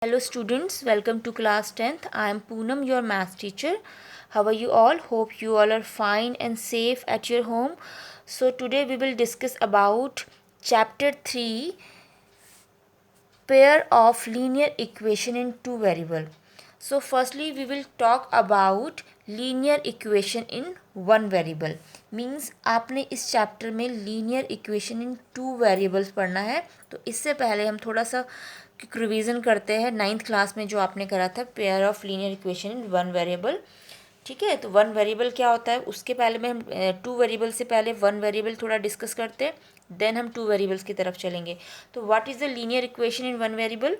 Hello students, welcome to class 10th. I am Poonam, your math teacher. How are you all? Hope you all are fine and safe at your home. So today we will discuss about chapter 3, pair of linear equation in two variable. So firstly we will talk about linear equation in one variable. Means आपने इस chapter में linear equation in two variables पढ़ना है. तो इससे पहले हम थोड़ा सा रिवीजन करते हैं 9th क्लास में जो आपने करा था pair of linear equation in one variable. ठीक है, तो वन वेरिएबल क्या होता है उसके पहले में हम टू वेरिएबल से पहले वन वेरिएबल थोड़ा डिस्कस करते हैं, देन हम टू वेरिएबल्स की तरफ चलेंगे. तो what is the linear equation in one variable?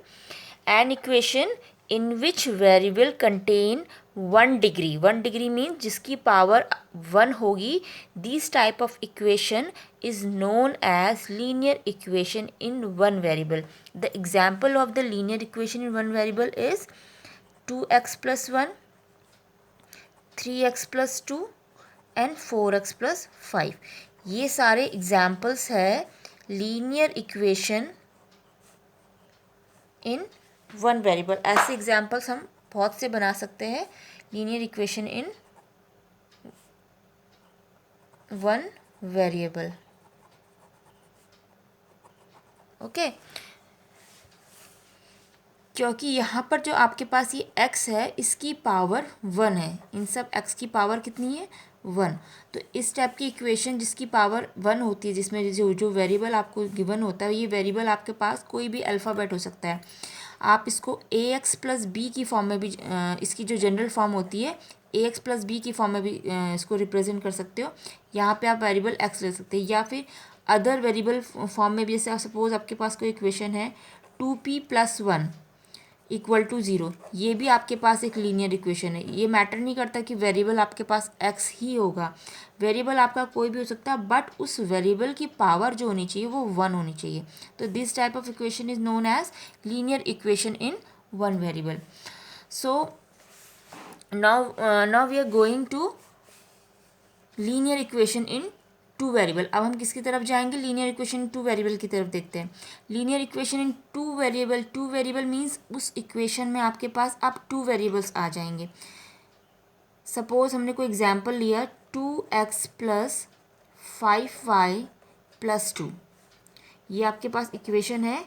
An equation in which variable contain 1 degree. 1 degree mean जिसकी पावर 1 होगी. This type of equation is known as linear equation in one variable. The example of the linear equation in one variable is 2x plus 1, 3x plus 2 and 4x plus 5. ये सारे examples है linear equation in one variable. ऐसे examples हम बहुत से बना सकते हैं linear equation in one variable. Okay क्योंकि यहाँ पर जो आपके पास ये x है इसकी पावर 1 है. इन सब x की पावर कितनी है? 1. तो इस टाइप की इक्वेशन जिसकी पावर 1 होती है, जिसमें जो वेरिएबल आपको गिवन होता है, ये वेरिएबल आपके पास कोई भी अल्फ़ाबेट हो सकता है. आप इसको ax प्लस बी की फॉर्म में भी इसकी जो जनरल फॉर्म होती है ax प्लस बी की फॉर्म में भी इसको रिप्रेजेंट कर सकते हो. यहाँ पे आप वेरिएबल x ले सकते हैं या फिर अदर वेरिएबल फॉर्म में भी. जैसे सपोज आपके पास कोई इक्वेशन है 2p प्लस 1 इक्वल टू 0. ये भी आपके पास एक लीनियर इक्वेशन है. ये मैटर नहीं करता कि वेरिएबल आपके पास x ही होगा, वेरिएबल आपका कोई भी हो सकता है, बट उस वेरिएबल की पावर जो होनी चाहिए वो 1 होनी चाहिए. तो this type of equation is known as linear equation in one variable. So now we are going to linear equation in two variable. अब हम किसकी तरफ जाएंगे? लीनियर इक्वेशन टू वेरिएबल की तरफ देखते हैं. Linear equation in two variable means उस इक्वेशन में आपके पास अब टू वेरिएबल्स आ जाएंगे. सपोज हमने कोई एग्जांपल लिया 2x प्लस 5y प्लस 2. ये आपके पास इक्वेशन है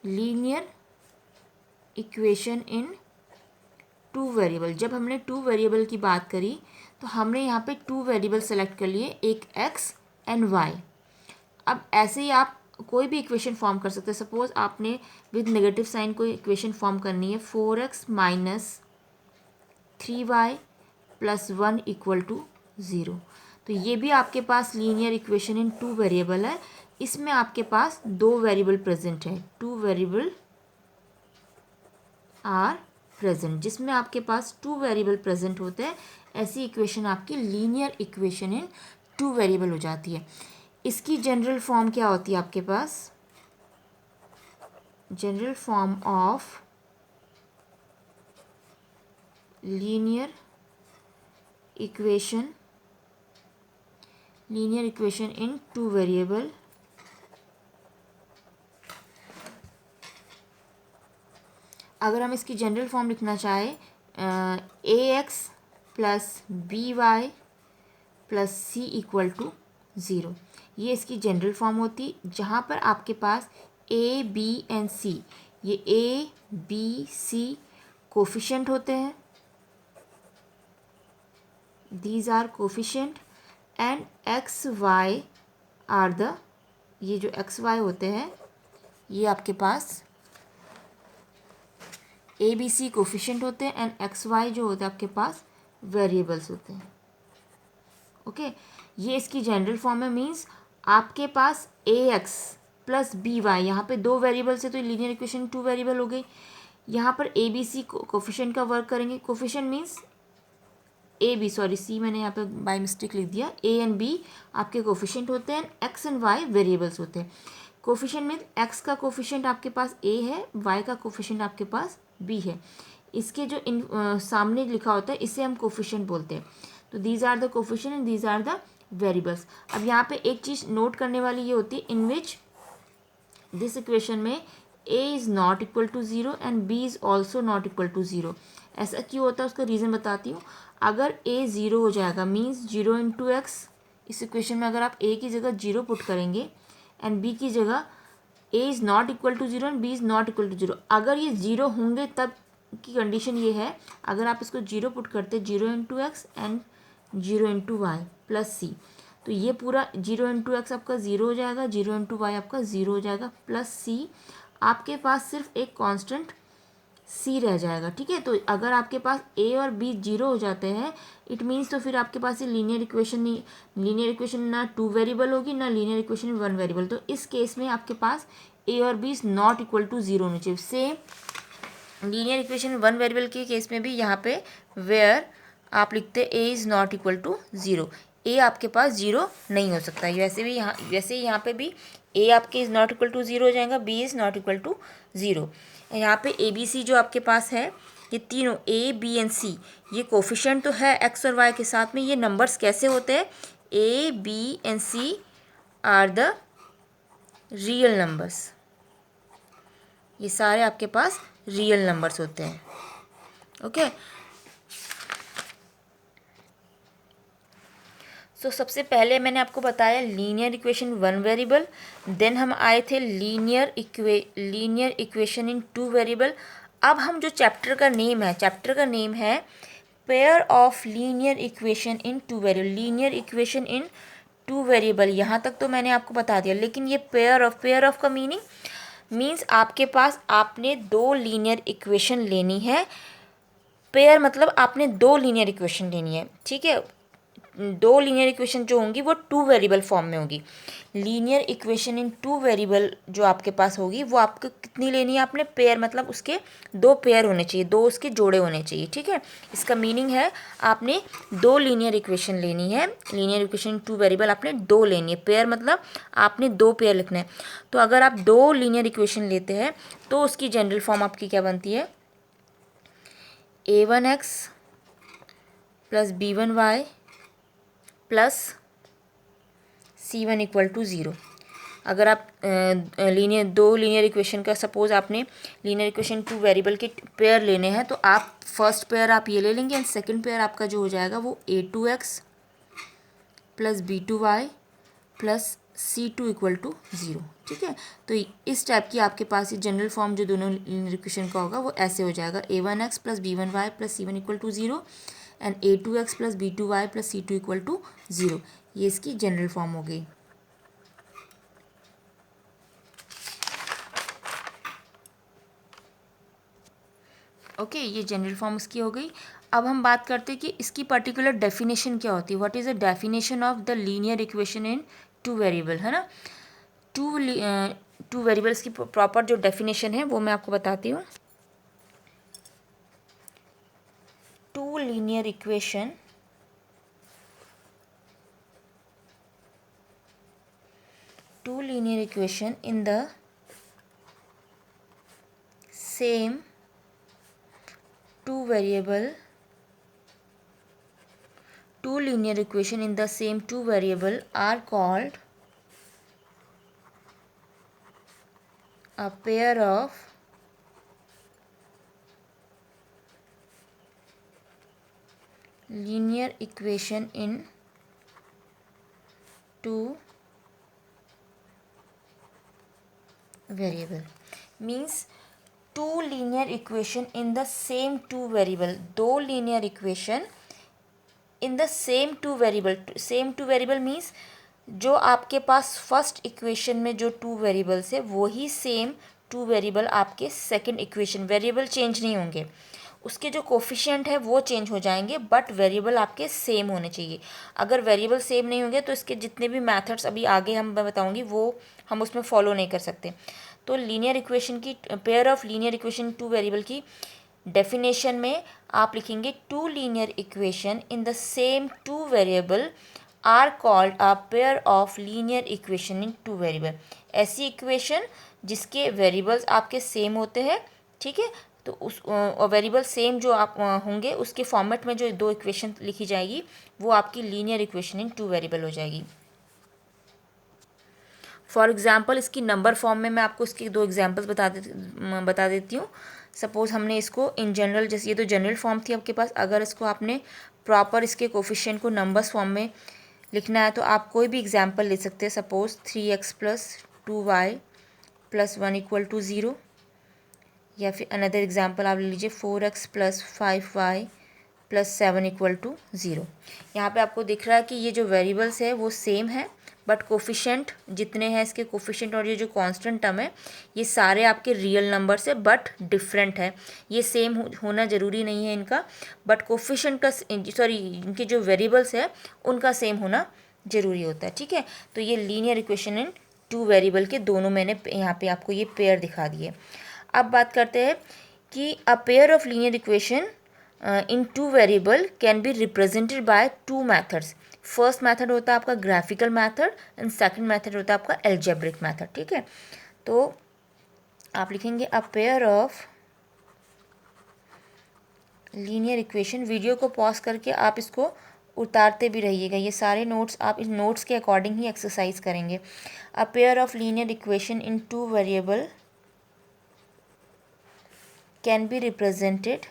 linear equation in two variable. जब हमने टू वेरिएबल की बात करी तो हमने यहाँ पे टू वेरिएबल सेलेक्ट कर लिए, एक x एंड y. अब ऐसे ही आप कोई भी इक्वेशन फॉर्म कर सकते हैं. सपोज आपने विद नेगेटिव साइन कोई इक्वेशन फॉर्म करनी है 4x minus 3y plus 1 equal to 0. तो ये भी आपके पास linear equation in two variable है. इसमें आपके पास दो वेरिएबल प्रेजेंट है, टू वेरिएबल आर प्रेजेंट. जिसमें आपके पास टू वेरिएबल प्रेजेंट होते हैं, ऐसी इक्वेशन आपकी linear equation in two variable हो जाती है. इसकी जनरल फॉर्म क्या होती है आपके पास? General form of linear equation in two variable अगर हम इसकी जनरल फॉर्म लिखना चाहें ax plus B Y plus C equal to 0. ये इसकी जनरल फॉर्म होती, जहाँ पर आपके पास a b एंड c, ये a b c कोफिशिएंट होते हैं. These are coefficient and x y are the, ये जो x y होते हैं ये आपके पास ए बी सी कोफिशिएंट होते हैं एंड एक्स वाई जो होता है आपके पास वेरिएबल्स होते हैं. ओके ये इसकी जनरल फॉर्म है. मीन्स आपके पास ए एक्स प्लस बी वाई, यहाँ पे दो वेरिएबल्स है तो लीनियर इक्वेशन टू वेरिएबल हो गई. यहाँ पर ए बी सी कोफिशिएंट का वर्क करेंगे. Coefficient means A B, sorry C मैंने यहाँ पे बाय मिस्टेक लिख दिया. ए एंड बी आपके कोफिशिएंट होते हैं, एक्स एंड वाई वेरिएबल्स होते हैं. कोफिशिएंट मीन्स एक्स का कोफिशिएंट आपके पास ए है, वाई का कोफिशिएंट आपके पास बी है. इसके जो सामने लिखा होता है इसे हम कोफिशिएंट बोलते हैं. तो these are the coefficient and these are the variables. अब यहाँ पे एक चीज़ नोट करने वाली ये होती है इन विच दिस इक्वेशन में A is not equal to zero and B is also not equal to zero. ऐसा क्यों होता है उसका रीज़न बताती हूँ। अगर ए ज़ीरो हो जाएगा मीन्स जीरो इंटू एक्स, इस इक्वेशन में अगर आप ए की जगह जीरो पुट करेंगे एंड बी की जगह A is not equal to zero and B is not equal to zero, अगर ये ज़ीरो होंगे तब की कंडीशन ये है, अगर आप इसको जीरो पुट करते zero into X and zero into Y plus C, तो ये पूरा जीरो इंटू एक्स आपका ज़ीरो हो जाएगा, जीरो इंटू वाई आपका ज़ीरो हो जाएगा, प्लस सी आपके पास सिर्फ एक कांस्टेंट सी रह जाएगा। ठीक है, तो अगर आपके पास ए और बी जीरो हो जाते हैं इट मीन्स तो फिर आपके पास ये लीनियर इक्वेशन नहीं, लीनियर इक्वेशन ना टू वेरिएबल होगी ना लीनियर इक्वेशन वन वेरिएबल। तो इस केस में आपके पास ए और B is not equal to zero होनी चाहिए। Same linear equation one variable के केस में भी यहाँ पे वेयर आप लिखते A is not equal to zero, A आपके पास ज़ीरो नहीं हो सकता। वैसे ही यहाँ पे भी ए आपके is not equal to zero हो जाएगा, B is not equal to zero. यहाँ पे ए बी सी जो आपके पास है ये तीनों ए बी एंड सी ये कोफिशिएंट तो है एक्स और वाई के साथ में, ये नंबर्स कैसे होते हैं, A B and C are the real numbers, ये सारे आपके पास रियल नंबर्स होते हैं। ओके, तो सबसे पहले मैंने आपको बताया linear equation one variable, then हम आए थे linear equation in two variable. अब हम जो चैप्टर का नेम है pair of linear equation in two variable, linear equation in two variable. यहाँ तक तो मैंने आपको बता दिया, लेकिन ये पेयर ऑफ का मीनिंग मीन्स आपके पास आपने दो लीनियर इक्वेशन लेनी है। पेयर मतलब आपने दो लीनियर इक्वेशन लेनी है। ठीक है, दो लीनियर इक्वेशन जो होंगी वो टू वेरिएबल फॉर्म में होगी। Linear equation in two variable जो आपके पास होगी वो आपको कितनी लेनी है, आपने पेयर मतलब उसके दो पेयर होने चाहिए, दो उसके जोड़े होने चाहिए। ठीक है, इसका मीनिंग है आपने दो लीनियर इक्वेशन लेनी है, linear equation in two variable आपने दो लेनी है, पेयर मतलब आपने दो पेयर लिखना है। तो अगर आप दो लीनियर इक्वेशन लेते हैं तो उसकी जनरल फॉर्म आपकी क्या बनती है, a1x plus b1y plus c1 equal to zero. अगर आप दो लीनियर इक्वेशन का सपोज आपने लीनियर इक्वेशन टू वेरिएबल के पेयर लेने हैं तो आप फर्स्ट पेयर आप ये ले लेंगे एंड सेकंड पेयर आपका जो हो जाएगा वो a2x plus b2y plus c2 equal to zero. ठीक है, तो इस टाइप की आपके पास ये जनरल फॉर्म जो दोनों लीनियर इक्वेशन का होगा वो ऐसे हो जाएगा, a1x plus b1y plus c1 equal to zero and a2x plus b2y plus c2 equal to zero. ये इसकी जनरल फॉर्म हो गई। ओके, ये जनरल फॉर्म उसकी हो गई। अब हम बात करते हैं कि इसकी पर्टिकुलर डेफिनेशन क्या होती है, what is the definition of the linear equation in two variable, है ना। टू वेरिएबल्स की प्रॉपर जो डेफिनेशन है वो मैं आपको बताती हूँ। Two linear equation in the same two variable are called a pair of linear equation in two variable means two linear equation in the same two variable, दो linear equation in the same two variable means जो आपके पास first equation में जो two variables है वही same two variable आपके second equation, variable change नहीं होंगे, उसके जो कोफिशिएंट है वो चेंज हो जाएंगे बट वेरिएबल आपके सेम होने चाहिए। अगर वेरिएबल सेम नहीं होंगे तो इसके जितने भी मेथड्स अभी आगे मैं बताऊंगी वो हम उसमें फॉलो नहीं कर सकते। तो लीनियर इक्वेशन की pair of linear equation two variable की डेफिनेशन में आप लिखेंगे two linear equation in the same two variable are called a pair of linear equation in two variable. ऐसी इक्वेशन जिसके वेरिएबल्स आपके सेम होते हैं, ठीक है, तो उस वेरिएबल सेम जो आप होंगे उसके फॉर्मेट में जो दो इक्वेशन लिखी जाएगी वो आपकी linear equation in two variable हो जाएगी। फॉर एग्ज़ाम्पल इसकी नंबर फॉर्म में मैं आपको इसके दो एग्जांपल्स बता देती हूँ। सपोज़ हमने इसको इन जनरल, जैसे ये तो जनरल फॉर्म थी आपके पास, अगर इसको आपने प्रॉपर इसके कोफिशिएंट को नंबर्स फॉर्म में लिखना है तो आप कोई भी एग्जांपल ले सकते हैं। Suppose 3x plus 2y plus 1 equal to 0, या फिर अनदर एग्जांपल आप ले लीजिए 4x plus 5y plus 7 equal to 0। यहाँ पे आपको दिख रहा है कि ये जो वेरिएबल्स है वो सेम है, बट कोफिशिएंट जितने हैं इसके कोफिशिएंट और ये जो कांस्टेंट टर्म है ये सारे आपके रियल नंबर से बट डिफरेंट है। ये सेम होना ज़रूरी नहीं है इनका, बट कोफिशिएंट का इनके जो वेरिएबल्स है उनका सेम होना ज़रूरी होता है। ठीक है, तो ये linear equation in two variable के दोनों मैंने यहाँ पे आपको ये पेयर दिखा दिए। अब बात करते हैं कि अ pair of linear equation in two variable can be represented by two methods. First method होता है आपका graphical method and second method होता है आपका एल्जेब्रिक मेथड। ठीक है, तो आप लिखेंगे अ pair of linear equation. Video को पॉज करके आप इसको उतारते भी रहिएगा, ये सारे नोट्स आप इन नोट्स के अकॉर्डिंग ही एक्सरसाइज करेंगे। अ pair of linear equation in two variable can be represented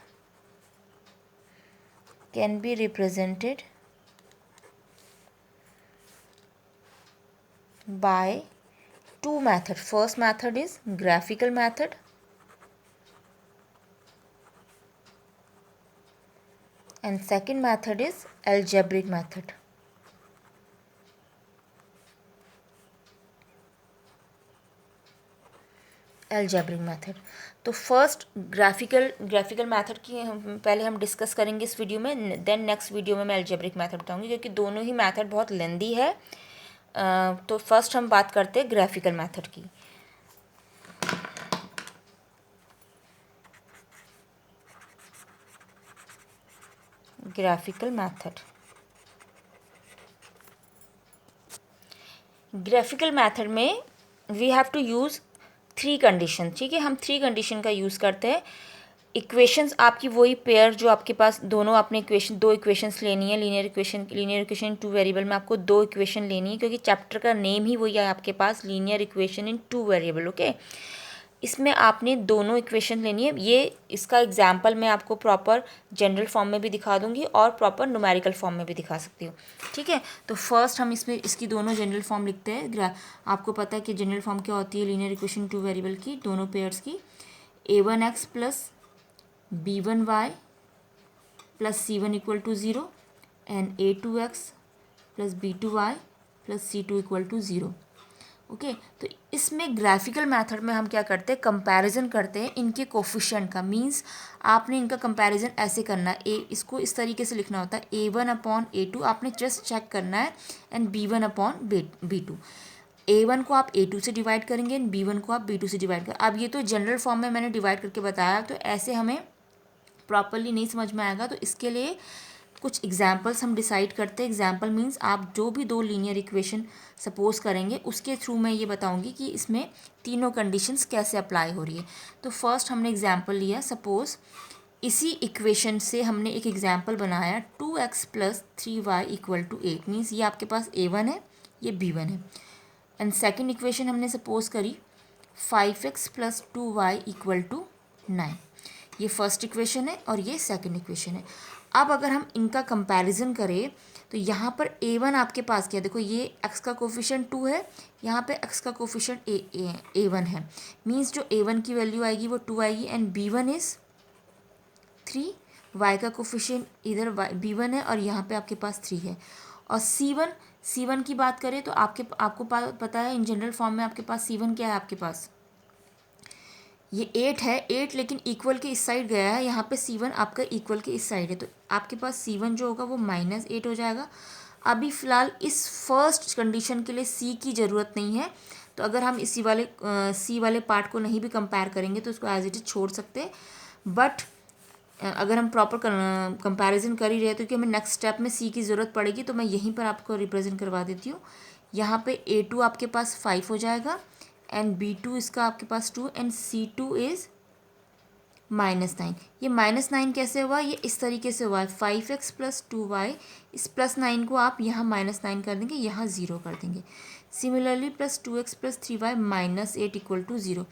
by two methods. First method is graphical method and second method is algebraic method. Algebraic method. तो फर्स्ट ग्राफिकल मेथड की पहले हम discuss करेंगे इस video में, then next video में मैं algebraic method बताऊंगी, क्योंकि दोनों ही मेथड बहुत लेंदी है। तो फर्स्ट हम बात करते हैं ग्राफिकल मेथड की। ग्राफिकल मेथड में we have to use 3 condition. ठीक है, हम 3 कंडीशन का यूज़ करते हैं। इक्वेशंस आपकी वही पेयर जो आपके पास दोनों आपने दो इक्वेशंस लेनी है। Linear equation in two variable में आपको 2 इक्वेशन लेनी है, क्योंकि चैप्टर का नेम ही वही है आपके पास, linear equation in two variable. Okay, इसमें आपने दोनों इक्वेशन लेनी है। ये इसका एग्जाम्पल मैं आपको प्रॉपर जनरल फॉर्म में भी दिखा दूंगी और प्रॉपर न्यूमेरिकल फॉर्म में भी दिखा सकती हूँ। ठीक है, तो फर्स्ट हम इसमें इसकी दोनों जनरल फॉर्म लिखते हैं। आपको पता है कि जनरल फॉर्म क्या होती है लीनियर इक्वेशन टू वेरिएबल की, दोनों पेयर्स की। a1x plus b1y plus c1 equal to 0 and a2x plus b2y plus c2 equal to 0। Okay, तो इसमें ग्राफिकल मेथड में हम क्या करते हैं, कंपैरिजन करते हैं इनके कोफिशिएंट का। मींस आपने इनका कंपैरिजन ऐसे करना है, इसको इस तरीके से लिखना होता है a1 अपॉन a2, आपने जस्ट चेक करना है, and b1 upon b2। a1 को आप a2 से डिवाइड करेंगे एंड b1 को आप b2 से डिवाइड करेंगे। अब ये तो जनरल फॉर्म में मैंने डिवाइड करके बताया, तो ऐसे हमें प्रॉपरली नहीं समझ में आएगा, तो इसके लिए कुछ एग्जाम्पल्स हम डिसाइड करते हैं। एग्जाम्पल मीन्स आप जो भी 2 लीनियर इक्वेशन सपोज करेंगे उसके थ्रू मैं ये बताऊंगी कि इसमें तीनों कंडीशंस कैसे अप्लाई हो रही है। तो फर्स्ट हमने एग्जाम्पल लिया, सपोज इसी इक्वेशन से हमने एक एग्जाम्पल बनाया 2x plus 3y equal to 8। Means ये आपके पास a1 है, ये b1 है। एंड सेकेंड इक्वेशन हमने सपोज करी 5x plus 2y equal to 9। ये फर्स्ट इक्वेशन है और ये सेकंड इक्वेशन है। अब अगर हम इनका कंपैरिजन करें तो यहाँ पर a1 आपके पास क्या है, देखो ये x का कोफिशिएंट 2 है, यहाँ पे x का कोफिशिएंट a1 है। मींस जो a1 की वैल्यू आएगी वो 2 आएगी, एंड b1 इज़ 3। y का कोफिशिएंट इधर b1 है और यहाँ पे आपके पास 3 है। और c1 की बात करें तो आपको पता है इन जनरल फॉर्म में आपके पास c1 क्या है, आपके पास ये 8 है। 8 लेकिन इक्वल के इस साइड गया है, यहाँ पे c1 आपका इक्वल के इस साइड है, तो आपके पास c1 जो होगा वो -8 हो जाएगा। अभी फ़िलहाल इस फर्स्ट कंडीशन के लिए c की ज़रूरत नहीं है, तो अगर हम इसी वाले c वाले पार्ट को नहीं भी कंपेयर करेंगे तो उसको एज इट इज़ छोड़ सकते हैं। बट अगर हम प्रॉपर कंपैरिजन कर ही रहे तो कि हमें नेक्स्ट स्टेप में c की ज़रूरत पड़ेगी, तो मैं यहीं पर आपको रिप्रेजेंट करवा देती हूँ। यहाँ पे a2 आपके पास 5 हो जाएगा, एंड b2 इसका आपके पास 2, एंड c2 इज़ -9। ये -9 कैसे हुआ, ये इस तरीके से हुआ है 5x प्लस 2y, इस +9 को आप यहाँ -9 कर देंगे, यहाँ 0 कर देंगे। Similarly plus 2x plus 3y minus 8 equal to 0।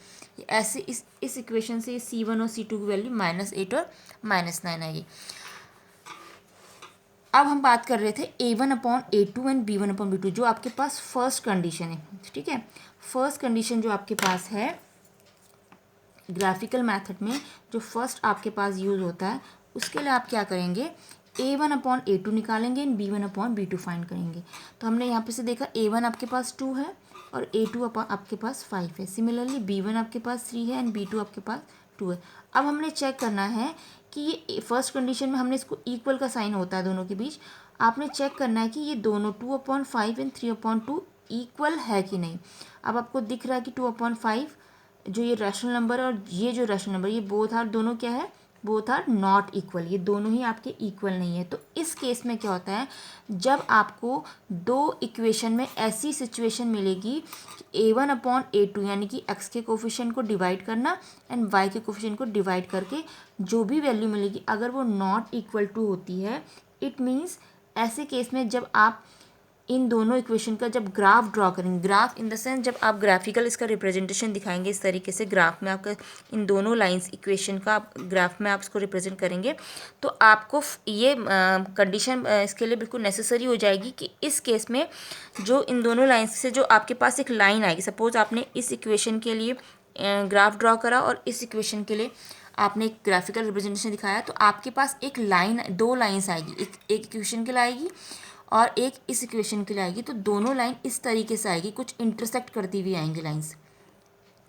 ऐसे इस इक्वेशन से C1 और C2 की वैल्यू -8 और -9 आएगी। अब हम बात कर रहे थे A1/A2 एंड B1/B2, जो आपके पास फर्स्ट कंडीशन है, ठीक है। फर्स्ट कंडीशन जो आपके पास है ग्राफिकल मेथड में, जो फर्स्ट आपके पास यूज़ होता है, उसके लिए आप क्या करेंगे, A1/A2 निकालेंगे एंड B1/B2 फाइंड करेंगे। तो हमने यहाँ पे से देखा A1 आपके पास 2 है और A2 आपके पास 5 है। सिमिलरली B1 आपके पास 3 है एंड B2 आपके पास 2 है। अब हमने चेक करना है कि ये फर्स्ट कंडीशन में हमने इसको इक्वल का साइन होता है दोनों के बीच। आपने चेक करना है कि ये दोनों 2/5 एंड 3/2 इक्वल है कि नहीं। अब आपको दिख रहा है कि 2/5 जो ये रैशनल नंबर है और ये जो रैशनल नंबर, ये बोथ आर, दोनों क्या है, बोथ आर नॉट इक्वल, ये दोनों ही आपके इक्वल नहीं है। तो इस केस में क्या होता है, जब आपको दो इक्वेशन में ऐसी सिचुएशन मिलेगी कि A1/A2 यानी कि x के कोफिशिएंट को डिवाइड करना एंड y के कोफिशिएंट को डिवाइड करके जो भी वैल्यू मिलेगी, अगर वो नॉट इक्वल टू होती है, इट मीन्स ऐसे केस में जब आप इन दोनों इक्वेशन का जब ग्राफ ड्रॉ करेंगे, ग्राफ इन द सेंस जब आप ग्राफिकल इसका रिप्रेजेंटेशन दिखाएंगे इस तरीके से, ग्राफ में आपका इन दोनों लाइंस इक्वेशन का ग्राफ में आप इसको रिप्रेजेंट करेंगे, तो आपको ये कंडीशन इसके लिए बिल्कुल नेसेसरी हो जाएगी कि इस केस में जो इन दोनों लाइंस से जो आपके पास एक लाइन आएगी, सपोज आपने इस इक्वेशन के लिए ग्राफ ड्रॉ करा और इस इक्वेशन के लिए आपने एक ग्राफिकल रिप्रेजेंटेशन दिखाया, तो आपके पास एक लाइन, दो लाइंस आएगी, एक इक्वेशन के लिए आएगी और एक इस इक्वेशन के लिए आएगी। तो दोनों लाइन इस तरीके से आएगी, कुछ इंटरसेक्ट करती हुई आएंगी लाइंस,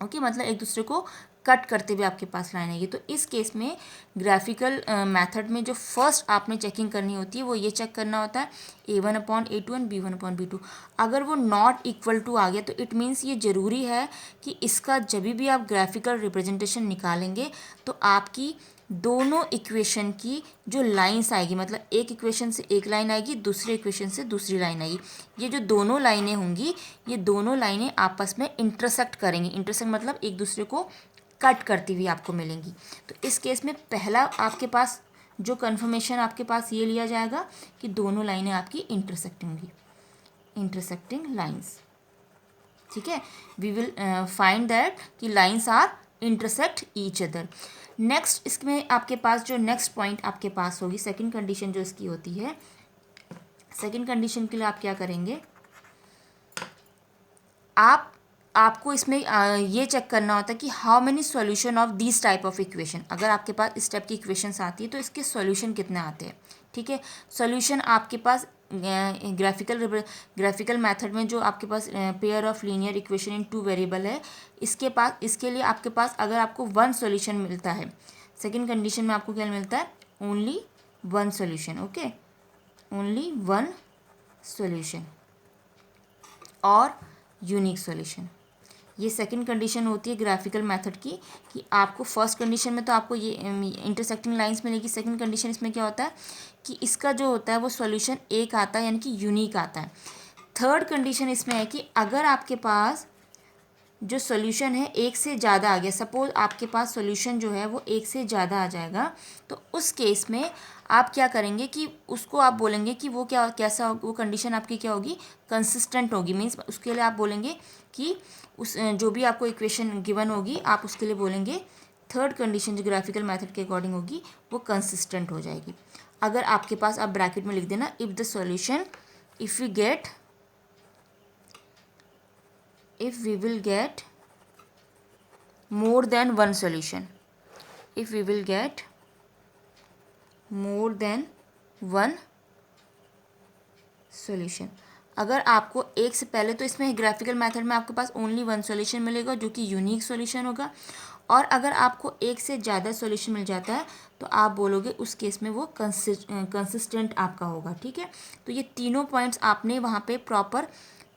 ओके, मतलब एक दूसरे को कट करते हुए आपके पास लाइन आएगी। तो इस केस में ग्राफिकल मेथड में जो फर्स्ट आपने चेकिंग करनी होती है वो ये चेक करना होता है A1/A2 एंड B1/B2। अगर वो नॉट इक्वल टू आ गया तो इट मीन्स ये ज़रूरी है कि इसका जब भी आप ग्राफिकल रिप्रेजेंटेशन निकालेंगे तो आपकी दोनों इक्वेशन की जो लाइंस आएगी, मतलब एक इक्वेशन से एक लाइन आएगी, दूसरे इक्वेशन से दूसरी लाइन आएगी, ये जो दोनों लाइनें होंगी, ये दोनों लाइनें आपस में इंटरसेक्ट करेंगी। इंटरसेक्ट मतलब एक दूसरे को कट करती हुई आपको मिलेंगी। तो इस केस में पहला आपके पास जो कन्फर्मेशन आपके पास ये लिया जाएगा कि दोनों लाइनें आपकी इंटरसेक्ट होंगी, इंटरसेक्टिंग लाइंस, ठीक है। वी विल फाइंड दैट कि lines are intersect each other. Next इसमें आपके पास जो नेक्स्ट पॉइंट आपके पास होगी, सेकंड कंडीशन जो इसकी होती है, सेकंड कंडीशन के लिए आप क्या करेंगे, आपको इसमें ये चेक करना होता है कि how many solution of this type of equation. अगर आपके पास इस टाइप की इक्वेशंस आती है तो इसके सॉल्यूशन कितने आते हैं, ठीक है। सॉल्यूशन आपके पास ग्राफिकल मेथड में जो आपके पास pair of linear equation in two variable है, इसके लिए आपके पास अगर आपको वन सॉल्यूशन मिलता है, सेकंड कंडीशन में आपको क्या मिलता है, only one solution, okay, only one solution और यूनिक सॉल्यूशन। ये सेकंड कंडीशन होती है ग्राफिकल मेथड की, कि आपको फर्स्ट कंडीशन में तो आपको ये इंटरसेक्टिंग लाइंस मिलेगी, सेकंड कंडीशन इसमें क्या होता है कि इसका जो होता है वो सॉल्यूशन एक आता है, यानी कि यूनिक आता है। थर्ड कंडीशन इसमें है कि अगर आपके पास जो सॉल्यूशन है एक से ज़्यादा आ गया, सपोज आपके पास सॉल्यूशन जो है वो एक से ज़्यादा आ जाएगा, तो उस केस में आप क्या करेंगे कि उसको आप बोलेंगे कि वो कैसा, वो कंडीशन आपकी क्या होगी, कंसिस्टेंट होगी। मीन्स उसके लिए आप बोलेंगे कि उस जो भी आपको इक्वेशन गिवन होगी आप उसके लिए बोलेंगे थर्ड कंडीशन जो ग्राफिकल मेथड के अकॉर्डिंग होगी वो कंसिस्टेंट हो जाएगी। अगर आपके पास, आप ब्रैकेट में लिख देना, if the solution, if we will get more than one solution, if we will get more than one solution। अगर आपको एक से पहले, तो इसमें ग्राफिकल मेथड में आपके पास ओनली वन सॉल्यूशन मिलेगा जो कि यूनिक सॉल्यूशन होगा, और अगर आपको एक से ज़्यादा सॉल्यूशन मिल जाता है तो आप बोलोगे उस केस में वो कंसिस्टेंट आपका होगा, ठीक है। तो ये तीनों पॉइंट्स आपने वहाँ पे प्रॉपर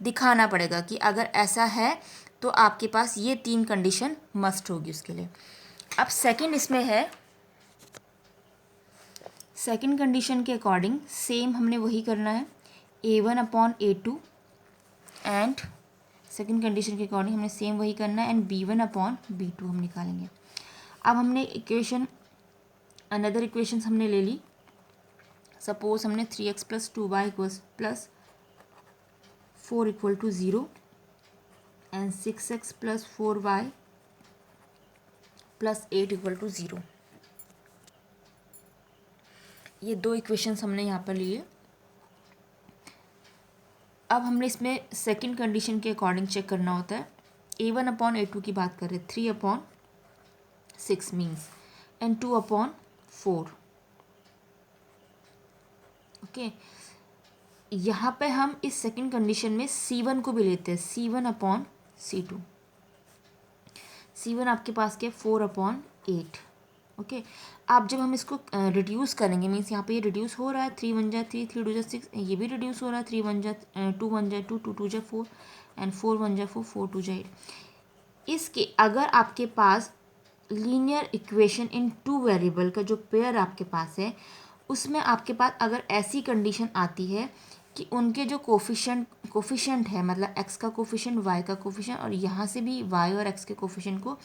दिखाना पड़ेगा कि अगर ऐसा है तो आपके पास ये तीन कंडीशन मस्ट होगी उसके लिए। अब सेकंड इसमें है, सेकंड कंडीशन के अकॉर्डिंग सेम हमने वही करना है, A1/A2 एंड सेकंड कंडीशन के अकॉर्डिंग हमने सेम वही करना है, एंड B1/B2 हम निकालेंगे। अब हमने इक्वेशन, अनदर इक्वेशंस हमने ले ली, सपोज हमने 3x + 2y + 4 = 0 and 6x plus 4y plus 8 equal to 0। ये दो इक्वेशंस हमने यहाँ पर लिए। अब हमने इसमें सेकंड कंडीशन के अकॉर्डिंग चेक करना होता है। a1/a2 की बात करें 3/6 मीन्स एंड 2/4। ओके, यहाँ पे हम इस सेकंड कंडीशन में c1 को भी लेते हैं, c1/c2। c1 आपके पास क्या 4/8। ओके, अब जब हम इसको रिड्यूस करेंगे मीन्स यहाँ पे ये रिड्यूस हो रहा है, 3 1 जा 3, 3 2 जा 6, ये भी रिड्यूस हो रहा है, 3 1 जा 2 1 जा 2, 2 2 जा 4 एंड 4 1 जा 4, 4 2 जा 8। इसके अगर आपके पास linear equation in two variable का जो पेयर आपके पास है, उसमें आपके पास अगर ऐसी कंडीशन आती है कि उनके जो कोफिशेंट है, मतलब x का कोफिशेंट, y का कोफिशेंट, और यहाँ से भी y और x के कोफिशेंट को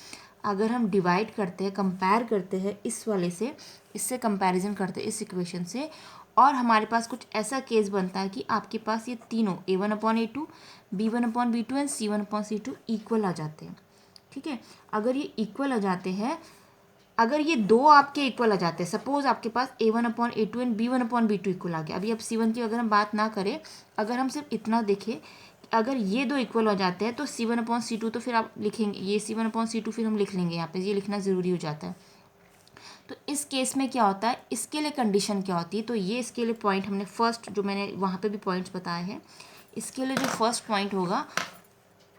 अगर हम डिवाइड करते हैं, कंपेयर करते हैं इस वाले से, इससे कंपैरिजन करते हैं इस इक्वेशन से, और हमारे पास कुछ ऐसा केस बनता है कि आपके पास ये तीनों a1/a2, b1/b2 and c1/c2 equal आ जाते हैं। ठीक है, अगर ये इक्वल आ जाते हैं, अगर ये दो आपके इक्वल आ जाते हैं, सपोज आपके पास a1/a2 एंड b1/b2 इक्वल आ गया। अभी अब c1 की अगर हम बात ना करें, अगर हम सिर्फ इतना देखें, अगर ये दो इक्वल हो जाते हैं तो c1/c2, तो फिर आप लिखेंगे ये c1/c2, फिर हम लिख लेंगे यहाँ पे, ये लिखना ज़रूरी हो जाता है। तो इस केस में क्या होता है, इसके लिए कंडीशन क्या होती है, तो ये इसके लिए पॉइंट हमने फर्स्ट जो मैंने वहाँ पे भी पॉइंट्स बताए हैं, इसके लिए जो फर्स्ट पॉइंट होगा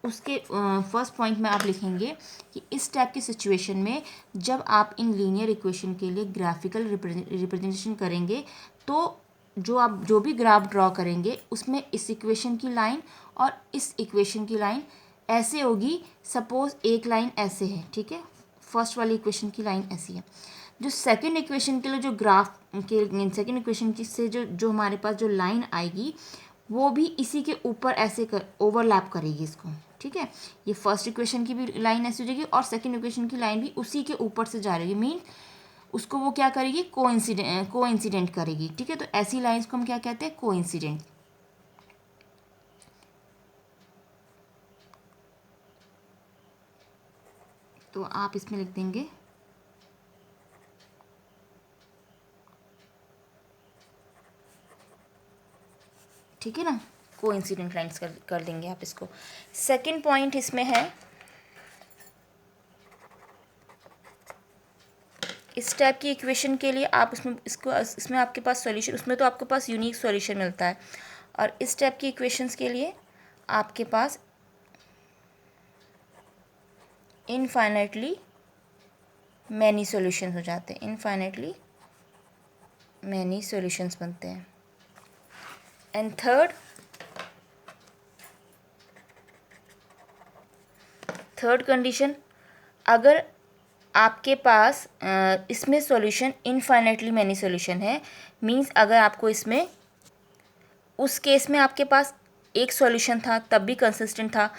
उसके फर्स्ट पॉइंट में आप लिखेंगे कि इस टाइप की सिचुएशन में जब आप इन लीनियर इक्वेशन के लिए ग्राफिकल रिप्रेजेंटेशन करेंगे, तो जो भी ग्राफ ड्रॉ करेंगे उसमें इस इक्वेशन की लाइन और इस इक्वेशन की लाइन ऐसे होगी। सपोज एक लाइन ऐसे है, ठीक है, फर्स्ट वाली इक्वेशन की लाइन ऐसी है। जो सेकंड इक्वेशन के लिए जो ग्राफ के सेकंड इक्वेशन की से जो हमारे पास जो लाइन आएगी, वो भी इसी के ऊपर ऐसे ओवरलैप करेगी इसको। ठीक है, ये फर्स्ट इक्वेशन की भी लाइन ऐसी हो जाएगी और सेकंड इक्वेशन की लाइन भी उसी के ऊपर से जा रही है, मीन उसको वो क्या करेगी, कोइंसिडेंट करेगी। ठीक है, तो ऐसी लाइंस को हम क्या कहते हैं, कोइंसिडेंट। तो आप इसमें लिख देंगे ठीक है ना, कोइंसिडेंट लाइंस कर देंगे आप इसको। सेकंड पॉइंट इसमें है, इस टाइप की इक्वेशन के लिए आप इसमें आपके पास सॉल्यूशन, उसमें तो आपके पास यूनिक सॉल्यूशन मिलता है, और इस टाइप की इक्वेशंस के लिए आपके पास इनफाइनाइटली मैनी सॉल्यूशंस हो जाते हैं, इनफाइनाइटली मैनी सॉल्यूशंस बनते हैं। एंड थर्ड कंडीशन, अगर आपके पास इसमें सॉल्यूशन इनफाइनाइटली मैनी सॉल्यूशन है, मींस अगर आपको इसमें उस केस में आपके पास एक सॉल्यूशन था तब भी कंसिस्टेंट था,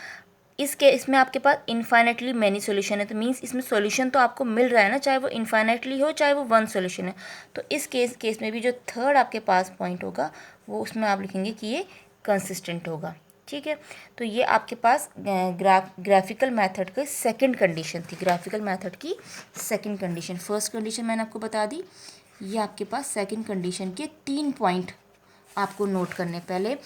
इस केस में आपके पास इनफाइनाइटली मैनी सॉल्यूशन है, तो मींस इसमें सॉल्यूशन तो आपको मिल रहा है ना, चाहे वो इनफाइनाइटली हो चाहे वो वन सॉल्यूशन है। तो इस केस में भी जो थर्ड आपके पास पॉइंट होगा वो उसमें आप लिखेंगे कि ये कंसिस्टेंट होगा। ठीक है, तो ये आपके पास ग्राफिकल मेथड की सेकंड कंडीशन थी, ग्राफिकल मेथड की सेकंड कंडीशन। फर्स्ट कंडीशन मैंने आपको बता दी, ये आपके पास सेकंड कंडीशन के 3 पॉइंट आपको नोट करने। पहले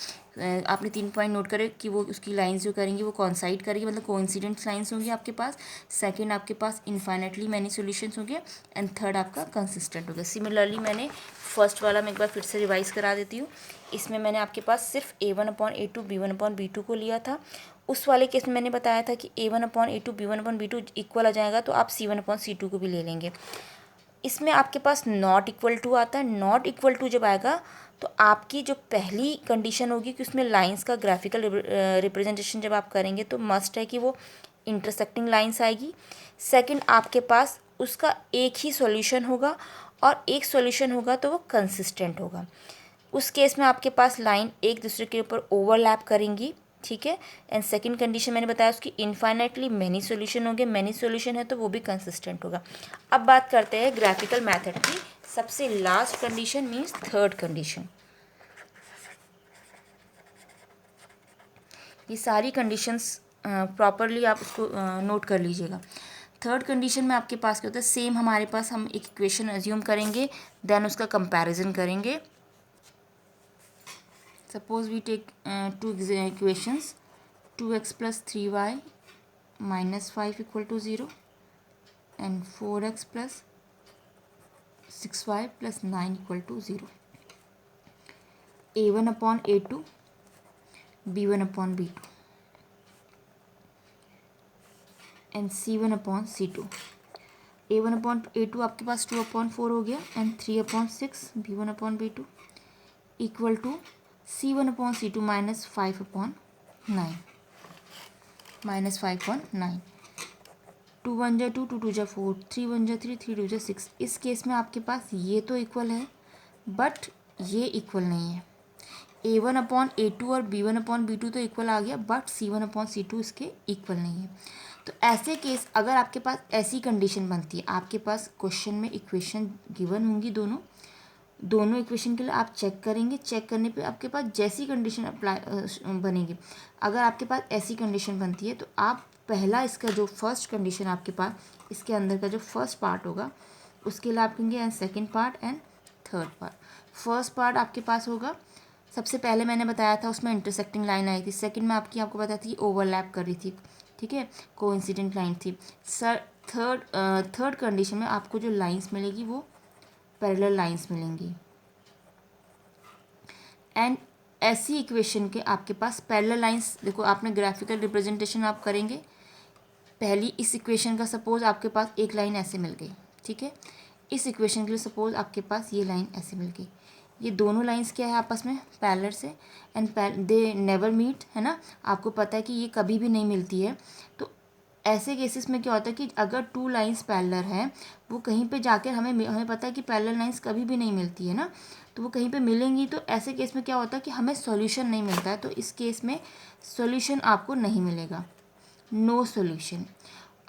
आपने 3 पॉइंट नोट करे कि वो उसकी लाइंस जो करेंगी वो कॉन्साइड करेगी, मतलब कोइंसिडेंट लाइंस होंगी आपके पास। सेकंड आपके पास इनफाइनाइटली मैनी सॉल्यूशंस होंगे, एंड थर्ड आपका कंसिस्टेंट होगा। सिमिलरली मैंने फर्स्ट वाला मैं एक बार फिर से रिवाइज करा देती हूँ। इसमें मैंने आपके पास सिर्फ a1/a2 b1/b2 को लिया था। उस वाले केस में मैंने बताया था कि a1/a2 b1/b2 इक्वल आ जाएगा तो आप c1/c2 को भी ले लेंगे। इसमें आपके पास नॉट इक्वल टू आता है, नॉट इक्वल टू जब आएगा तो आपकी जो पहली कंडीशन होगी कि उसमें लाइंस का ग्राफिकल रिप्रेजेंटेशन जब आप करेंगे तो मस्ट है कि वो इंटरसेक्टिंग लाइंस आएगी। सेकंड आपके पास उसका एक ही सॉल्यूशन होगा, और एक सॉल्यूशन होगा तो वो कंसिस्टेंट होगा। उस केस में आपके पास लाइन एक दूसरे के ऊपर ओवरलैप करेंगी। ठीक है, एंड सेकंड कंडीशन मैंने बताया उसकी इनफाइनाइटली मैनी सॉल्यूशन होंगे, मैनी सॉल्यूशन है तो वो भी कंसिस्टेंट होगा। अब बात करते हैं ग्राफिकल मेथड की सबसे last condition, means third condition. ये सारी कंडीशंस प्रॉपरली आप उसको नोट कर लीजिएगा। थर्ड कंडीशन में आपके पास क्या होता है, सेम हमारे पास हम एक इक्वेशन एज्यूम करेंगे, देन उसका कंपैरिजन करेंगे। Suppose we take two equations, 2x + 3y - 5 = 0 and 4x + 6y + 9 = 0. A1/A2, B1/B2 and C1/C2. A1/A2 आपके पास 2/4 हो गया and 3/6 B1/B2 equal to C1/C2 -5/9 -5/9। 2 1 जा 2, 2 2 जा 4, 3 1 जा 3, 3 2 जा 6। इस केस में आपके पास ये तो इक्वल है बट ये इक्वल नहीं है। A1/A2 और B1/B2 तो इक्वल आ गया बट C1/C2 इसके इक्वल नहीं है। तो ऐसे केस अगर आपके पास ऐसी कंडीशन बनती है, आपके पास क्वेश्चन में इक्वेशन गिवन होंगी दोनों इक्वेशन के लिए आप चेक करेंगे, चेक करने पे आपके पास जैसी कंडीशन अप्लाई बनेगी, अगर आपके पास ऐसी कंडीशन बनती है तो आप पहला इसका जो फर्स्ट कंडीशन आपके पास इसके अंदर का जो फर्स्ट पार्ट होगा उसके लिए आप कहेंगे and second part and third part. First part आपके पास होगा, सबसे पहले मैंने बताया था उसमें इंटरसेक्टिंग लाइन आई थी, सेकंड में आपको बताया था कि ओवरलैप कर रही थी, ठीक है, कोइंसिडेंट लाइन थी। थर्ड कंडीशन में आपको जो लाइंस मिलेगी वो पैरेलल लाइंस मिलेंगी एंड ऐसी इक्वेशन के आपके पास पैरेलल लाइंस, देखो आपने ग्राफिकल रिप्रेजेंटेशन आप करेंगे, पहली इस इक्वेशन का सपोज आपके पास एक लाइन ऐसे मिल गई, ठीक है, इस इक्वेशन के लिए सपोज आपके पास ये लाइन ऐसे मिल गई, ये दोनों लाइंस क्या है आपस में पैरेलल से एंड दे नेवर मीट, है ना, आपको पता है कि ये कभी भी नहीं मिलती है। तो ऐसे केसेस में क्या होता है कि अगर टू लाइंस पैरेलल हैं वो कहीं पे जाकर हमें पता है कि पैरेलल लाइंस कभी भी नहीं मिलती है ना, तो वो कहीं पे मिलेंगी, तो ऐसे केस में क्या होता है कि हमें सॉल्यूशन नहीं मिलता है, तो इस केस में सॉल्यूशन आपको नहीं मिलेगा, नो सॉल्यूशन।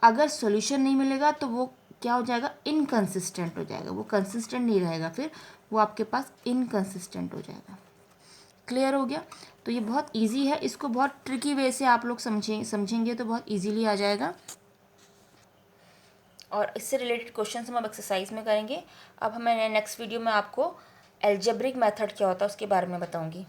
अगर सॉल्यूशन नहीं मिलेगा तो वो क्या हो जाएगा, इनकंसिस्टेंट हो जाएगा, वो कंसिस्टेंट नहीं रहेगा, फिर वो आपके पास इनकंसिस्टेंट हो जाएगा। क्लियर हो गया। तो ये बहुत इजी है, इसको बहुत ट्रिकी वे से आप लोग समझेंगे तो बहुत इजीली आ जाएगा। और इससे रिलेटेड क्वेश्चन हम अब एक्सरसाइज में करेंगे। अब हमें नेक्स्ट वीडियो में आपको एल्जेब्रिक मेथड क्या होता है उसके बारे में बताऊंगी।